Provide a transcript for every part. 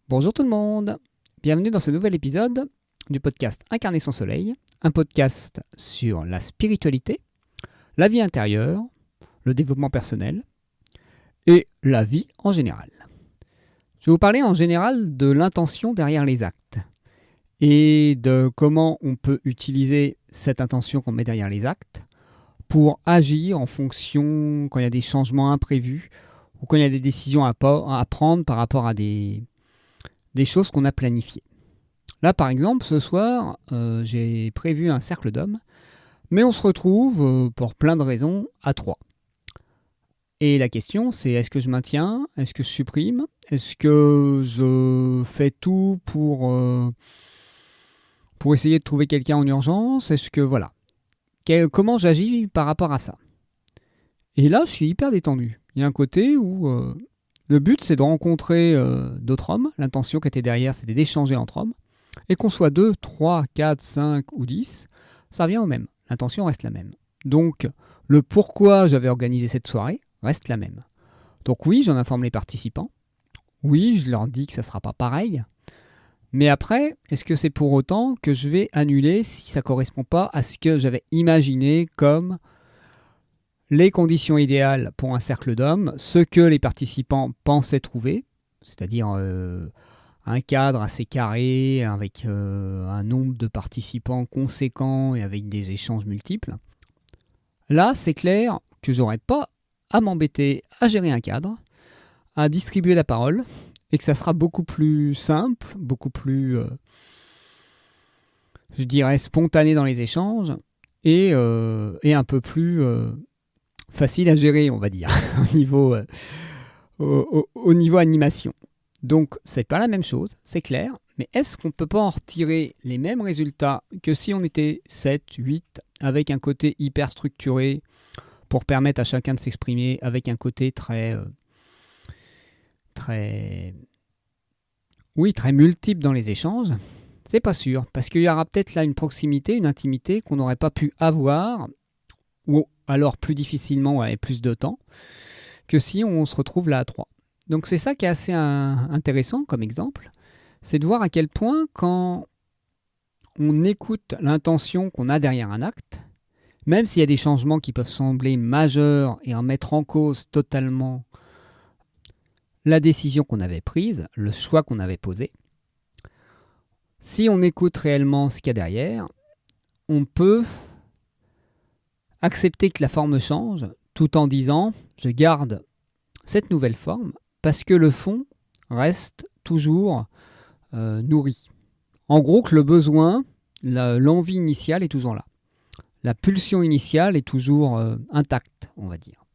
Bonjour tout le monde, bienvenue dans ce nouvel épisode du podcast Incarner son soleil, un podcast sur la spiritualité, la vie intérieure, le développement personnel et la vie en général. Je vais vous parler en général de l'intention derrière les actes et de comment on peut utiliser cette intention qu'on met derrière les actes pour agir en fonction quand il y a des changements imprévus ou quand il y a des décisions à prendre par rapport à des choses qu'on a planifiées. Là, par exemple, ce soir, j'ai prévu un cercle d'hommes, mais on se retrouve, pour plein de raisons, à 3. Et la question, c'est est-ce que je maintiens? Est-ce que je supprime? Est-ce que je fais tout pour essayer de trouver quelqu'un en urgence? Est-ce que, voilà. Comment j'agis par rapport à ça? Et là, je suis hyper détendu. Il y a un côté où le but, c'est de rencontrer d'autres hommes. L'intention qui était derrière, c'était d'échanger entre hommes. Et qu'on soit 2, 3, 4, 5 ou 10, ça revient au même. L'intention reste la même. Donc, le pourquoi j'avais organisé cette soirée reste la même. Donc oui, j'en informe les participants. Oui, je leur dis que ça ne sera pas pareil. Mais après, est-ce que c'est pour autant que je vais annuler si ça ne correspond pas à ce que j'avais imaginé comme les conditions idéales pour un cercle d'hommes, ce que les participants pensaient trouver, c'est-à-dire un cadre assez carré, avec un nombre de participants conséquent et avec des échanges multiples. Là, c'est clair que j'aurais pas à m'embêter à gérer un cadre, à distribuer la parole, et que ça sera beaucoup plus simple, beaucoup plus, je dirais, spontané dans les échanges, et un peu plus facile à gérer, on va dire, au niveau animation. Donc, c'est pas la même chose, c'est clair, mais est-ce qu'on peut pas en retirer les mêmes résultats que si on était 7, 8, avec un côté hyper structuré pour permettre à chacun de s'exprimer, avec un côté très multiple dans les échanges? C'est pas sûr, parce qu'il y aura peut-être là une proximité, une intimité qu'on n'aurait pas pu avoir, ou alors plus difficilement avec plus de temps, que si on se retrouve là à 3. Donc c'est ça qui est assez intéressant comme exemple, c'est de voir à quel point quand on écoute l'intention qu'on a derrière un acte, même s'il y a des changements qui peuvent sembler majeurs et en mettre en cause totalement la décision qu'on avait prise, le choix qu'on avait posé, si on écoute réellement ce qu'il y a derrière, on peut accepter que la forme change tout en disant « je garde cette nouvelle forme » parce que le fond reste toujours nourri. En gros, que le besoin, l'envie initiale est toujours là. La pulsion initiale est toujours intacte, on va dire.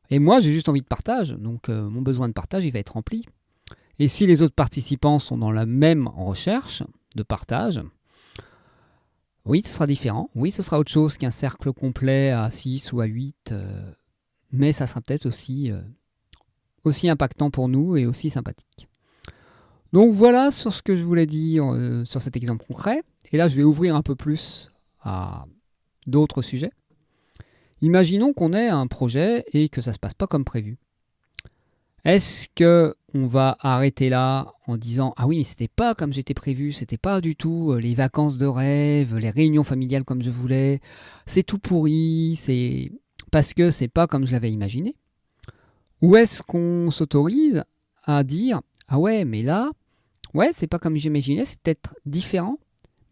Et moi, j'ai juste envie de partage, donc mon besoin de partage, il va être rempli. Et si les autres participants sont dans la même recherche de partage, oui, ce sera différent. Oui, ce sera autre chose qu'un cercle complet à 6 ou à 8, mais ça sera peut-être aussi impactant pour nous et aussi sympathique. Donc voilà sur ce que je voulais dire sur cet exemple concret. Et là, je vais ouvrir un peu plus à d'autres sujets. Imaginons qu'on ait un projet et que ça ne se passe pas comme prévu. Est-ce qu'on va arrêter là en disant « Ah oui, mais c'était pas comme j'étais prévu, c'était pas du tout les vacances de rêve, les réunions familiales comme je voulais, c'est tout pourri, c'est parce que c'est pas comme je l'avais imaginé ». Ou est-ce qu'on s'autorise à dire « Ah ouais, mais là, ouais, c'est pas comme j'imaginais, c'est peut-être différent,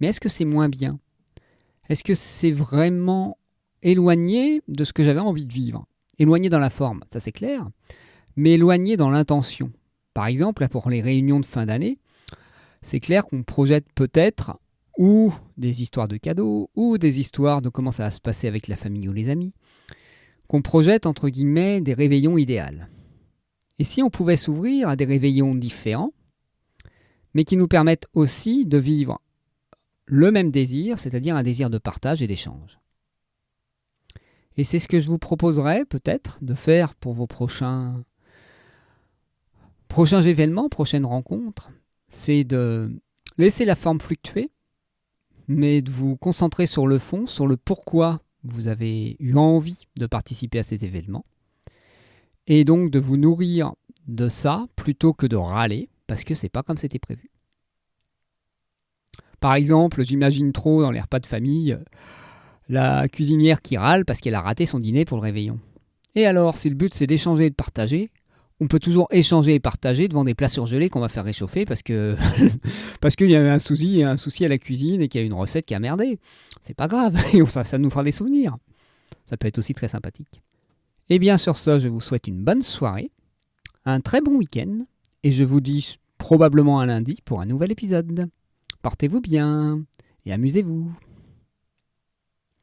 mais est-ce que c'est moins bien? Est-ce que c'est vraiment éloigné de ce que j'avais envie de vivre? Éloigné dans la forme, ça c'est clair, mais éloigné dans l'intention. Par exemple, là, pour les réunions de fin d'année, c'est clair qu'on projette peut-être ou des histoires de cadeaux, ou des histoires de comment ça va se passer avec la famille ou les amis, qu'on projette entre guillemets des réveillons idéaux. Et si on pouvait s'ouvrir à des réveillons différents, mais qui nous permettent aussi de vivre le même désir, c'est-à-dire un désir de partage et d'échange. Et c'est ce que je vous proposerais peut-être de faire pour vos prochains événements, prochaines rencontres, c'est de laisser la forme fluctuer, mais de vous concentrer sur le fond, sur le pourquoi vous avez eu envie de participer à ces événements, et donc de vous nourrir de ça plutôt que de râler, parce que c'est pas comme c'était prévu. Par exemple, j'imagine trop dans les repas de famille la cuisinière qui râle parce qu'elle a raté son dîner pour le réveillon. Et alors, si le but c'est d'échanger et de partager, on peut toujours échanger et partager devant des plats surgelés qu'on va faire réchauffer parce que parce qu'il y a un souci à la cuisine et qu'il y a une recette qui a merdé. C'est pas grave, et ça nous fera des souvenirs. Ça peut être aussi très sympathique. Et bien sur ça, je vous souhaite une bonne soirée, un très bon week-end, et je vous dis probablement à lundi pour un nouvel épisode. Portez-vous bien et amusez-vous.